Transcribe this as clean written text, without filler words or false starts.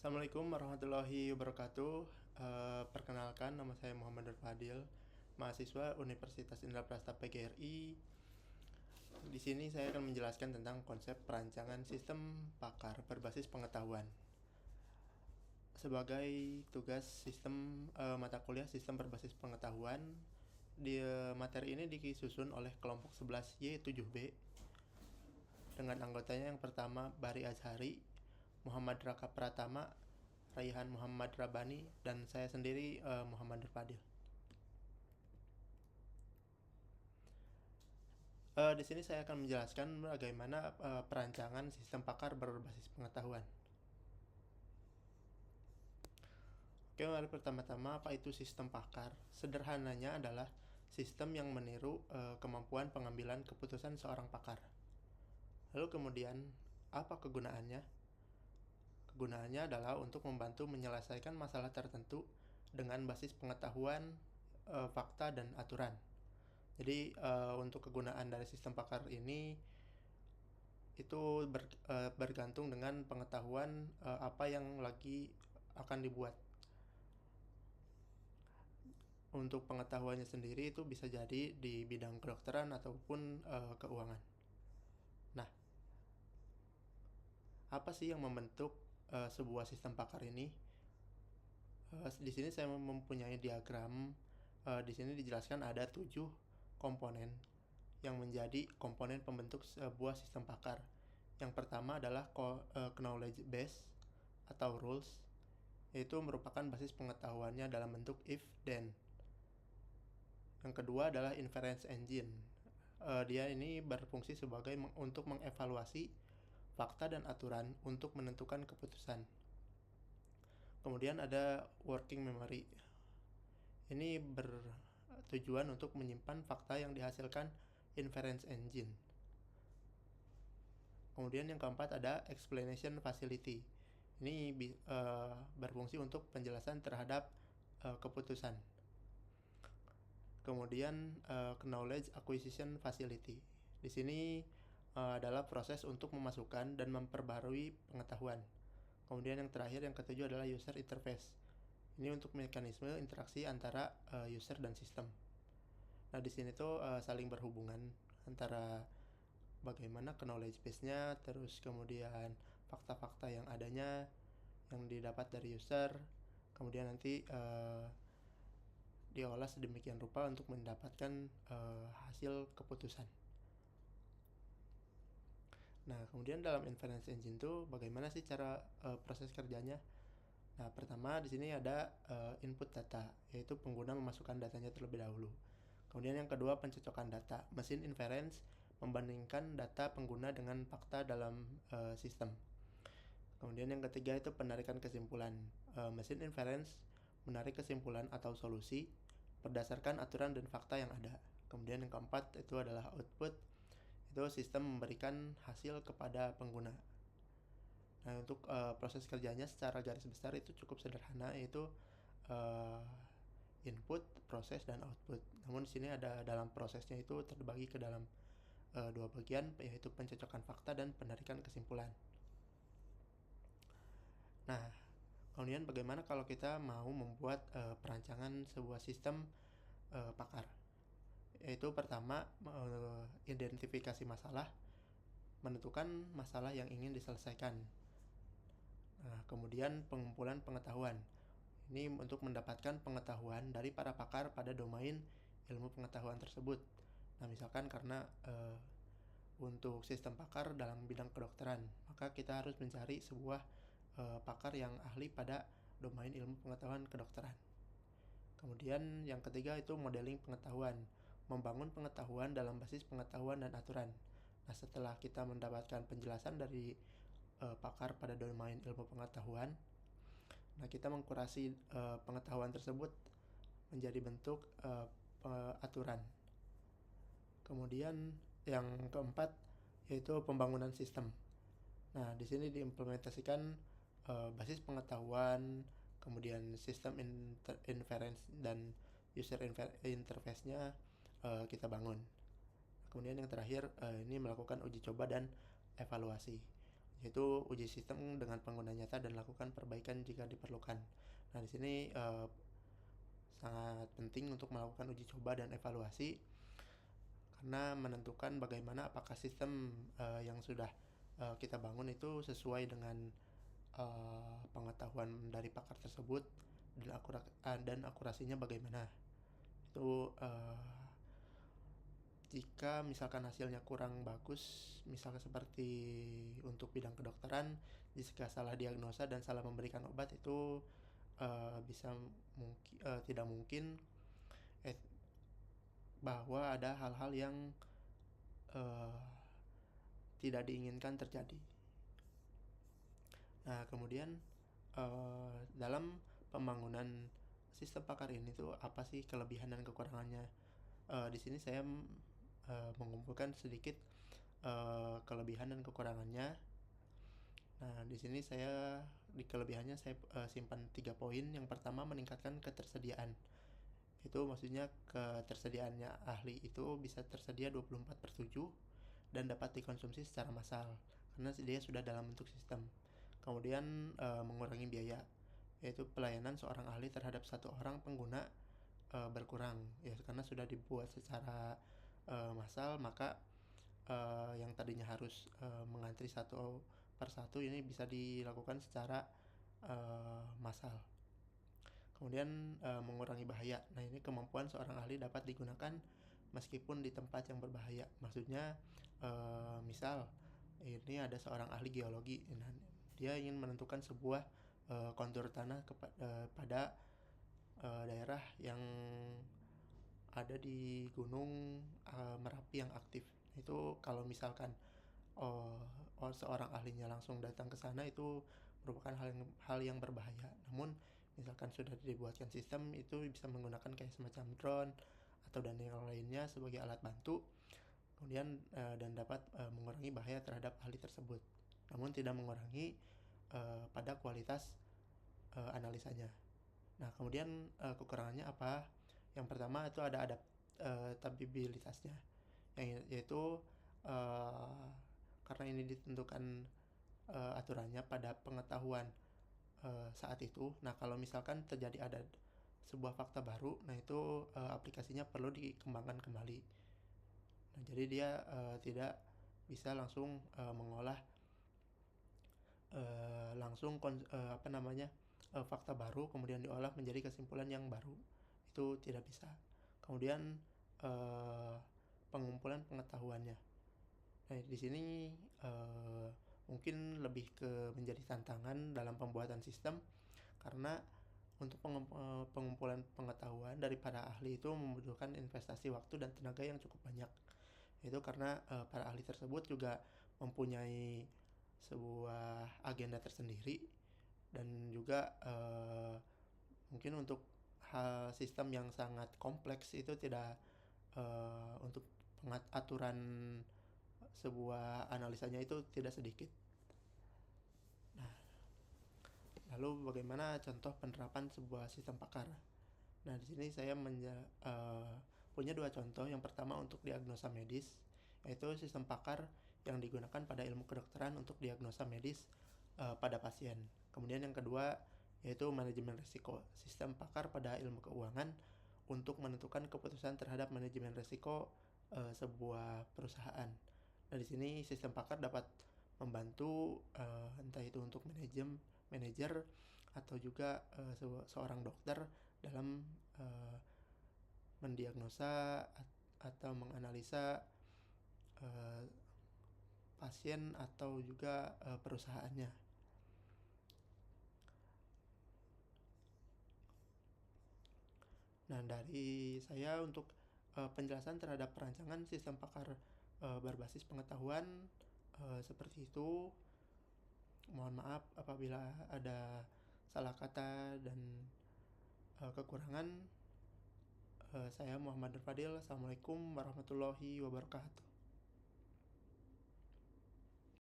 Assalamualaikum warahmatullahi wabarakatuh. Perkenalkan, nama saya Muhammad Nur Fadil, mahasiswa Universitas Indraprasta PGRI. Di sini saya akan menjelaskan tentang konsep perancangan sistem pakar berbasis pengetahuan. Sebagai tugas sistem mata kuliah sistem berbasis pengetahuan, di materi ini disusun oleh kelompok 11Y7B dengan anggotanya yang pertama Bari Azhari, Muhammad Raka Pratama, Raihan Muhammad Rabani, dan saya sendiri Muhammad Nur Fadil. Di sini saya akan menjelaskan bagaimana perancangan sistem pakar berbasis pengetahuan. Oke, mari pertama-tama apa itu sistem pakar? Sederhananya adalah sistem yang meniru kemampuan pengambilan keputusan seorang pakar. Lalu kemudian, apa kegunaannya? Kegunaannya adalah untuk membantu menyelesaikan masalah tertentu dengan basis pengetahuan, fakta, dan aturan. Jadi untuk kegunaan dari sistem pakar ini itu bergantung dengan pengetahuan apa yang lagi akan dibuat. Untuk pengetahuannya sendiri itu bisa jadi di bidang kedokteran ataupun keuangan. Nah, apa sih yang membentuk sebuah sistem pakar ini? Di sini saya mempunyai diagram. Di sini dijelaskan ada 7 komponen yang menjadi komponen pembentuk sebuah sistem pakar. Yang pertama adalah knowledge base atau rules, yaitu merupakan basis pengetahuannya dalam bentuk if then. Yang kedua adalah inference engine. Dia ini berfungsi sebagai untuk mengevaluasi fakta dan aturan untuk menentukan keputusan. Kemudian ada working memory. Ini bertujuan untuk menyimpan fakta yang dihasilkan inference engine. Kemudian yang keempat ada explanation facility. Ini berfungsi untuk penjelasan terhadap keputusan. Kemudian knowledge acquisition facility. Di sini adalah proses untuk memasukkan dan memperbarui pengetahuan. Kemudian yang terakhir, yang ketujuh adalah user interface. Ini untuk mekanisme interaksi antara user dan sistem. Nah, di sini tuh saling berhubungan antara bagaimana knowledge base-nya, terus kemudian fakta-fakta yang adanya yang didapat dari user, kemudian nanti diolah sedemikian rupa untuk mendapatkan hasil keputusan. Nah, kemudian dalam inference engine tuh bagaimana sih cara proses kerjanya? Nah, pertama di sini ada input data, yaitu pengguna memasukkan datanya terlebih dahulu. Kemudian yang kedua, pencocokan data. Mesin inference membandingkan data pengguna dengan fakta dalam sistem. Kemudian yang ketiga itu penarikan kesimpulan. Mesin inference menarik kesimpulan atau solusi berdasarkan aturan dan fakta yang ada. Kemudian yang keempat itu adalah output. Itu sistem memberikan hasil kepada pengguna. Nah, untuk proses kerjanya secara garis besar itu cukup sederhana, yaitu input, proses, dan output. Namun di sini ada dalam prosesnya itu terbagi ke dalam dua bagian, yaitu pencocokan fakta dan penarikan kesimpulan. Nah, kemudian bagaimana kalau kita mau membuat perancangan sebuah sistem pakar? Yaitu pertama, identifikasi masalah, menentukan masalah yang ingin diselesaikan. Nah, kemudian pengumpulan pengetahuan. Ini untuk mendapatkan pengetahuan dari para pakar pada domain ilmu pengetahuan tersebut. Nah, misalkan karena untuk sistem pakar dalam bidang kedokteran, maka kita harus mencari sebuah pakar yang ahli pada domain ilmu pengetahuan kedokteran. Kemudian yang ketiga itu modeling pengetahuan, membangun pengetahuan dalam basis pengetahuan dan aturan. Nah, setelah kita mendapatkan penjelasan dari pakar pada domain ilmu pengetahuan, nah kita mengkurasi pengetahuan tersebut menjadi bentuk aturan. Kemudian yang keempat yaitu pembangunan sistem. Nah, di sini diimplementasikan basis pengetahuan, kemudian sistem inference dan user interface-nya kita bangun. Kemudian yang terakhir ini melakukan uji coba dan evaluasi. yaitu uji sistem dengan pengguna nyata dan lakukan perbaikan jika diperlukan. Nah, di sini sangat penting untuk melakukan uji coba dan evaluasi karena menentukan bagaimana apakah sistem yang sudah kita bangun itu sesuai dengan pengetahuan dari pakar tersebut dan akurasinya bagaimana. Itu jika misalkan hasilnya kurang bagus, misalkan seperti untuk bidang kedokteran, jika salah diagnosa dan salah memberikan obat itu bisa tidak mungkin bahwa ada hal-hal yang uh, tidak diinginkan terjadi. Nah, kemudian dalam pembangunan sistem pakar ini tuh apa sih kelebihan dan kekurangannya? Di sini saya mengumpulkan sedikit kelebihan dan kekurangannya. Nah, di sini di kelebihannya saya simpan 3 poin. Yang pertama, meningkatkan ketersediaan. Itu maksudnya ketersediaannya ahli itu bisa tersedia 24/7 dan dapat dikonsumsi secara massal karena dia sudah dalam bentuk sistem. Kemudian mengurangi biaya, yaitu pelayanan seorang ahli terhadap satu orang pengguna berkurang ya karena sudah dibuat secara massal, maka yang tadinya harus mengantri satu persatu ini bisa dilakukan secara massal. Kemudian mengurangi bahaya. Nah, ini kemampuan seorang ahli dapat digunakan meskipun di tempat yang berbahaya. Maksudnya misal ini ada seorang ahli geologi, nah, dia ingin menentukan sebuah kontur tanah pada daerah yang ada di gunung Merapi yang aktif. Itu kalau misalkan seorang ahlinya langsung datang ke sana itu merupakan hal yang berbahaya. Namun misalkan sudah dibuatkan sistem itu bisa menggunakan kayak semacam drone atau dan yang lainnya sebagai alat bantu, kemudian dan dapat mengurangi bahaya terhadap ahli tersebut. Namun tidak mengurangi pada kualitas analisanya. Nah, kemudian kekurangannya apa? Yang pertama itu ada adaptabilitasnya, yaitu karena ini ditentukan aturannya pada pengetahuan saat itu. Nah, kalau misalkan terjadi ada sebuah fakta baru, nah itu aplikasinya perlu dikembangkan kembali. Nah, jadi dia tidak bisa langsung mengolah fakta baru kemudian diolah menjadi kesimpulan yang baru. Itu tidak bisa. Kemudian pengumpulan pengetahuannya. Nah, di sini mungkin lebih ke menjadi tantangan dalam pembuatan sistem karena untuk pengumpulan pengetahuan dari para ahli itu membutuhkan investasi waktu dan tenaga yang cukup banyak. Itu karena para ahli tersebut juga mempunyai sebuah agenda tersendiri dan juga mungkin untuk sistem yang sangat kompleks itu tidak untuk aturan sebuah analisanya itu tidak sedikit. Nah, lalu bagaimana contoh penerapan sebuah sistem pakar? Nah, di sini saya punya 2 contoh. Yang pertama untuk diagnosa medis, yaitu sistem pakar yang digunakan pada ilmu kedokteran untuk diagnosa medis pada pasien. Kemudian yang kedua yaitu manajemen risiko, sistem pakar pada ilmu keuangan untuk menentukan keputusan terhadap manajemen risiko sebuah perusahaan. Nah, di sini sistem pakar dapat membantu entah itu untuk manajer atau juga seorang dokter dalam mendiagnosa atau menganalisa pasien atau juga perusahaannya. Nah, dari saya untuk penjelasan terhadap perancangan sistem pakar berbasis pengetahuan seperti itu. Mohon maaf apabila ada salah kata dan kekurangan. Saya Muhammad Nur Fadil. Assalamualaikum warahmatullahi wabarakatuh.